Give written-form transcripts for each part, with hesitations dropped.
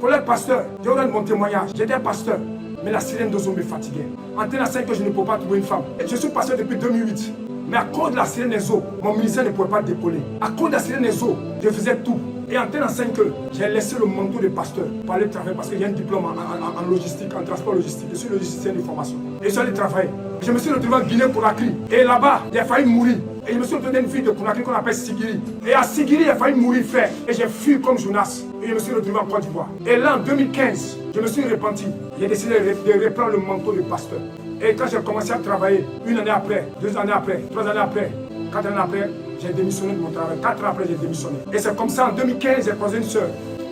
Collègue pasteur, je vous donne mon témoignage. J'étais pasteur, mais la sirène d'oiseau me fatiguait. En tenant 5 ans, je ne peux pas trouver une femme. Je suis pasteur depuis 2008. Mais à cause de la sirène des eaux, mon ministère ne pouvait pas décoller. À cause de la sirène des eaux, je faisais tout. Et en tenant 5 heures, j'ai laissé le manteau de pasteur pour aller travailler parce qu'il y a un diplôme en logistique, en transport logistique. Je suis logisticien de formation. Et je suis allé travailler. Je me suis retrouvé en Guinée-Conakry. Et là-bas, j'ai failli mourir. Et je me suis retrouvé une fille de Conakry qu'on appelle Sigiri. Et à Sigiri, j'ai failli mourir, frère. Et j'ai fui comme Jonas. Et je me suis retrouvé en Côte d'Ivoire. Et là, en 2015, je me suis repenti. J'ai décidé de reprendre le manteau de pasteur. Et quand j'ai commencé à travailler, 1 année après, 2 années après, 3 années après, 4 années après, j'ai démissionné de mon travail. 4 ans après, j'ai démissionné. Et c'est comme ça, en 2015, j'ai croisé une soeur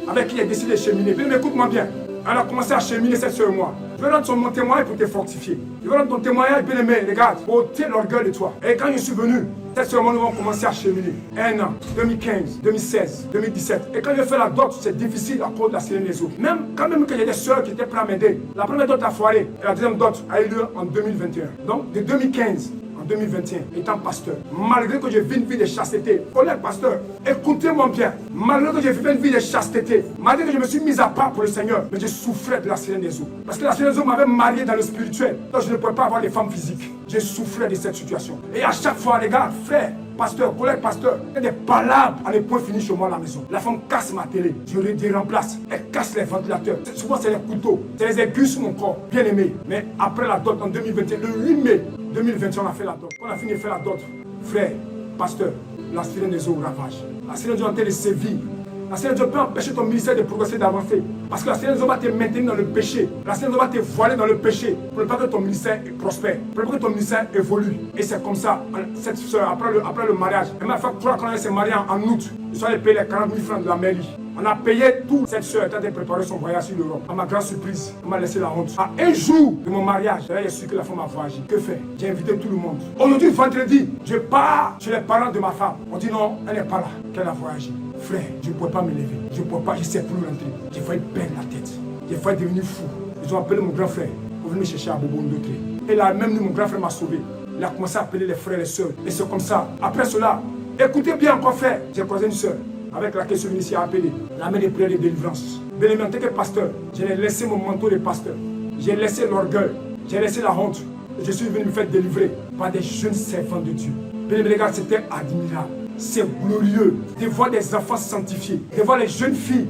avec qui j'ai décidé de cheminer. Mais écoute-moi bien. Elle a commencé à cheminer, cette soeur et moi. Je vais rendre mon témoignage pour te fortifier. Je vais rendre ton témoignage, bien aimé, regarde, pour ôter l'orgueil de toi. Et quand je suis venu, cette soeur et moi, nous avons commencé à cheminer. 1 an, 2015, 2016, 2017. Et quand je fais la dot, c'est difficile à cause de la sirène des eaux. Quand même que j'ai des soeurs qui étaient prêtes à m'aider. La première dot a foiré. Et la deuxième dot a eu lieu en 2021. Donc, de 2015 en 2021, étant pasteur, malgré que j'ai vécu une vie de chasteté, collègue pasteur, écoutez-moi bien, malgré que j'ai vécu une vie de chasteté, malgré que je me suis mis à part pour le Seigneur, mais je souffrais de la sirène des eaux. Parce que la sirène des eaux m'avait marié dans le spirituel, donc je ne pouvais pas avoir des femmes physiques. Je souffrais de cette situation. Et à chaque fois, regarde, frère, pasteur, collègue pasteur, il y a des palabres à ne point finir chez moi à la maison. La femme casse ma télé, je les remplace, elle casse les ventilateurs. Souvent c'est les couteaux, c'est les aiguilles sur mon corps, bien aimé. Mais après la dot en 2021, le 8 mai 2021, on a fait la dot. On a fini de faire la dot. Frère, pasteur, la sirène des eaux ravage. La sirène des eaux est en train de sévir. La sirène des eaux peut empêcher ton ministère de progresser, d'avancer. Parce que la sirène des eaux va te maintenir dans le péché. La sirène des eaux va te voiler dans le péché. Pour ne pas que ton ministère prospère. Pour ne pas que ton ministère évolue. Et c'est comme ça, cette soeur, après le mariage, elle m'a fait croire qu'on allait se marier en août. Je suis allé payer les 40 000 francs de la mairie. On a payé tout. Cette soeur était en train de préparer son voyage sur l'Europe. À ma grande surprise, elle m'a laissé la honte. À un jour de mon mariage, j'ai su que la femme a voyagé. Que faire? J'ai invité tout le monde. Aujourd'hui, vendredi, je pars chez les parents de ma femme. On dit non, elle n'est pas là, qu'elle a voyagé. Frère, je ne pouvais pas me lever. Je ne pouvais pas, je ne sais plus rentrer. J'ai failli perdre la tête. J'ai failli devenir fou. Ils ont appelé mon grand frère pour venir me chercher à Bobo Ndotré. Et là, même mon grand frère m'a sauvé. Il a commencé à appeler les frères et les sœurs. Et c'est comme ça. Après cela, écoutez bien encore, frère. J'ai croisé une sœur avec laquelle je suis venu ici à appeler la mère des prières de délivrance. Bien aimé, en tant que pasteur, j'ai laissé mon manteau de pasteur. J'ai laissé l'orgueil. J'ai laissé la honte. Je suis venu me faire délivrer par des jeunes servants de Dieu. Bien aimé, regarde, c'était admirable. C'est glorieux de voir des enfants sanctifiés, de voir les jeunes filles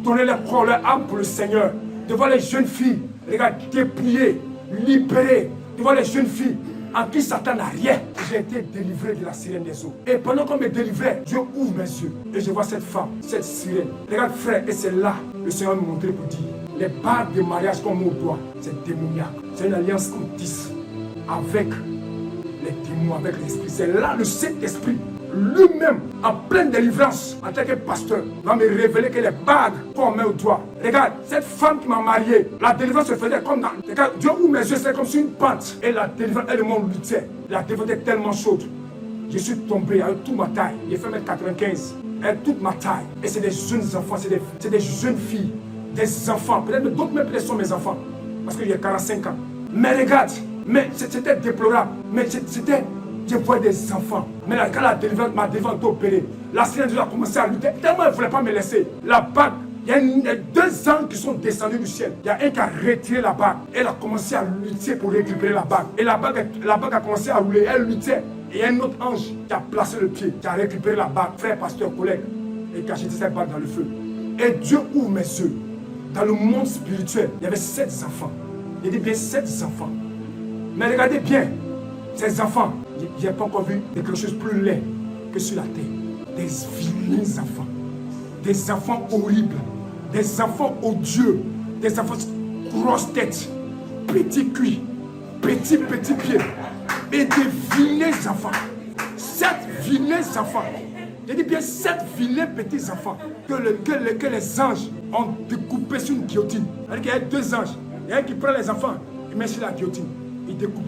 donner leur corps, leur âme pour le Seigneur, de voir les jeunes filles, regarde, dépouillées, libérées, de voir les jeunes filles en qui Satan n'a rien. J'ai été délivré de la sirène des eaux. Et pendant qu'on me délivrait, je ouvre mes yeux et je vois cette femme, cette sirène. Regarde frère, et c'est là le Seigneur me montrait pour dire, les bagues de mariage qu'on met au doigt, c'est démoniaque. C'est une alliance qu'on tisse avec les démons, avec l'esprit. C'est là le Saint-Esprit lui-même, en pleine délivrance, en tant que pasteur, va me révéler que les bagues qu'on met au doigt. Regarde, cette femme qui m'a marié, la délivrance se faisait comme dans... Regarde, Dieu ouvre mes yeux, c'est comme sur une pente. Et la délivrance, elle m'en luttait. La délivrance était tellement chaude. Je suis tombé avec toute ma taille. J'ai fait 1m95. Avec toute ma taille. Et c'est des jeunes enfants, c'est des jeunes filles, des enfants. Peut-être d'autres même peut-être sont mes enfants. Parce que j'ai 45 ans. Mais regarde, mais c'était déplorable. Mais c'était... Je voyais des enfants. Mais là, quand ma délivrance était opérée, la sirène a commencé à lutter. Tellement elle ne voulait pas me laisser. La bague, il y a 2 anges qui sont descendus du ciel. Il y a un qui a retiré la bague. Elle a commencé à lutter pour récupérer la bague. Et la bague a commencé à rouler. Elle luttait. Et il y a un autre ange qui a placé le pied, qui a récupéré la bague. Frère, pasteur, collègue. Et qui a jeté cette bague dans le feu. Et Dieu ouvre mes yeux. Dans le monde spirituel, il y avait 7 enfants. Il dit bien 7 enfants. Mais regardez bien, ces enfants, j'ai pas encore vu quelque chose plus laid que sur la terre. Des vilains enfants. Des enfants horribles. Des enfants odieux. Des enfants grosses têtes. Petits cuits. Petits pieds. Et des vilains enfants. 7 vilains enfants. J'ai dit bien 7 vilains petits enfants que les anges ont découpés sur une guillotine. C'est-à-dire qu'il y a 2 anges. Il y a un qui prend les enfants, il met sur la guillotine. Il découpe.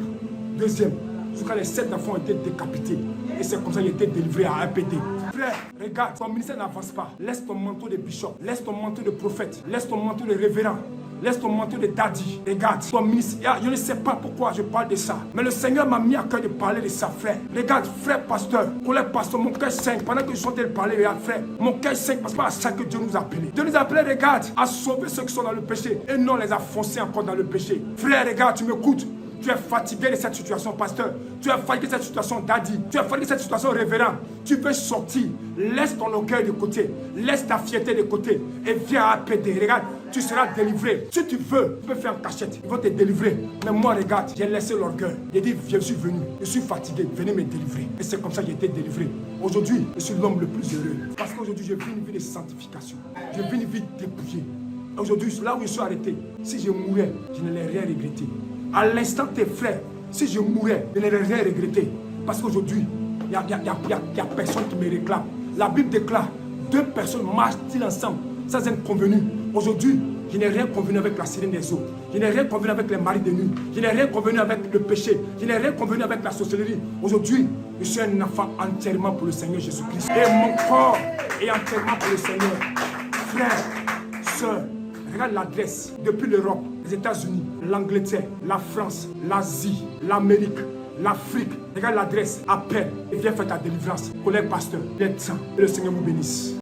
Deuxième. Jusqu'à les 7 enfants ont été décapités. Et c'est comme ça qu'ils ont été délivrés à un pété. Frère, regarde, ton ministère n'avance pas. Laisse ton manteau de bishop, laisse ton manteau de prophète, laisse ton manteau de révérend. Laisse ton manteau de daddy. Regarde, ton ministère, je ne sais pas pourquoi je parle de ça. Mais le Seigneur m'a mis à cœur de parler de ça, frère. Regarde, frère pasteur, collègue pasteur, mon cœur saigne. Pendant que je suis en train de parler, regarde, frère, mon cœur saigne parce que c'est à ça que Dieu nous a appelés. Dieu nous a appelés, regarde, à sauver ceux qui sont dans le péché et non les enfoncer encore dans le péché. Frère, regarde, tu m'écoutes. Tu es fatigué de cette situation, pasteur. Tu es fatigué de cette situation, daddy. Tu es fatigué de cette situation, révérend. Tu veux sortir. Laisse ton orgueil de côté. Laisse ta fierté de côté. Et viens à APD. Regarde, tu seras délivré. Si tu veux, tu peux faire en cachette. Ils vont te délivrer. Mais moi, regarde, j'ai laissé l'orgueil. J'ai dit, je suis venu. Je suis fatigué. Venez me délivrer. Et c'est comme ça que j'ai été délivré. Aujourd'hui, je suis l'homme le plus heureux. Parce qu'aujourd'hui, je vis une vie de sanctification. Je vis une vie dépouillée. Aujourd'hui, là où je suis arrêté, si je mourais, je ne l'ai rien regretté. À l'instant, tes frères, si je mourais, je n'aurais rien regretté. Parce qu'aujourd'hui, il n'y a personne qui me réclame. La Bible déclare, 2 personnes marchent-ils ensemble sans être convenues. Aujourd'hui, je n'ai rien convenu avec la sirène des eaux. Je n'ai rien convenu avec les maris de nuit. Je n'ai rien convenu avec le péché. Je n'ai rien convenu avec la sorcellerie. Aujourd'hui, je suis un enfant entièrement pour le Seigneur Jésus-Christ. Et mon corps est entièrement pour le Seigneur. Frères, sœurs, regarde l'adresse depuis l'Europe, les États-Unis, l'Angleterre, la France, l'Asie, l'Amérique, l'Afrique. Regarde l'adresse, appelle et viens faire ta délivrance. Collègue pasteur, il est temps. Que le Seigneur vous bénisse.